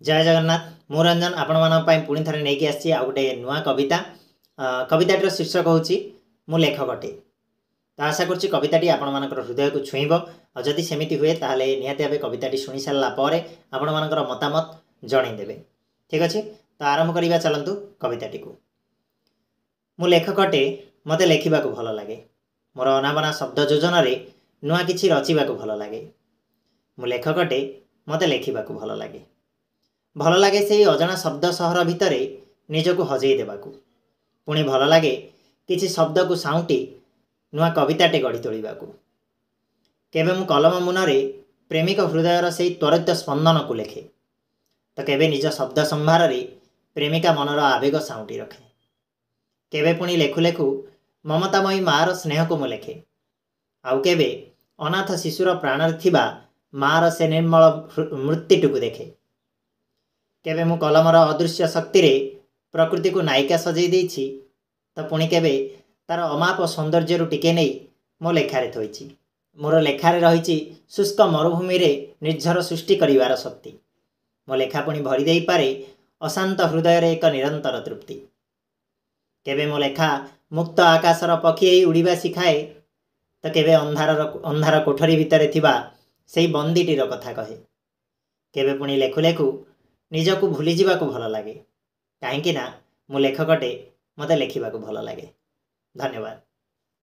जय जगन्नाथ मु रंजन आपण मानी पुणी थे नहीं आसी आ गए नुआ कविता कविताटर शीर्षक हूँ मु लेखकटे। तो आशा करुच्ची कविताटी आपण मानकर हृदय को छुईब और जदि सेमिति हुए ताहले निहाती भावे कविताटी शुणी सारा पर आपण मानकर मतामत जनईदेवे। ठीक अच्छे, तो आरंभ करवा चलतु कविताटी को। मु लेखकटे मत लेखा भल लगे, मोर अनाबना शब्द योजन नुआ कि रचिबा भल लगे। मु लेखकटे मत लेखा भल लगे, भल लगे से अजना शब्द सहर भितर निजक हजई देवाकू, पुणी भल लगे किसी शब्द को साउंटी नुआ कविताटे गढ़ी तोड़ाकू। केबे मु कलम मुनरे प्रेमिक हृदयर से त्वरित स्पंदन को लेखे, तो केबे निज शब्द संभार प्रेमिका मनर आवेग साउंटी रखे। केबे पुणी लेखु लेखु ममतामयी मार स्नेह को मु लेखे, आउ केबे अनाथ शिशुर प्राण थिबा मार से निर्मल मृत्युटू देखे। केबे मु कलमर अदृश्य शक्ति रे प्रकृति को नायिका सजई देछि, तो पुणी केबे तार अमाप सौंदर्य टिके नहीं मो लेखारे थोइछि। मोर लेखारे रही शुष्क मरुभूमि रे निर्झर सृष्टि करिवार शक्ति। मो लेखा पुणी भरी देई पारे अशांत हृदय रे एक निरंतर तृप्ति। केबे मो लेखा मुक्त आकाशर पक्षी उड़ीबा शिखाए, तो केबे अंधार कोठरी भितर थिबा सेई बंदीटीर कथा कहे। केबे पुणी लेखु लेखु निजकू भूली जावाकू भल लगे, कहीं ना मु लेखकटे मत लेखा भल लगे। धन्यवाद।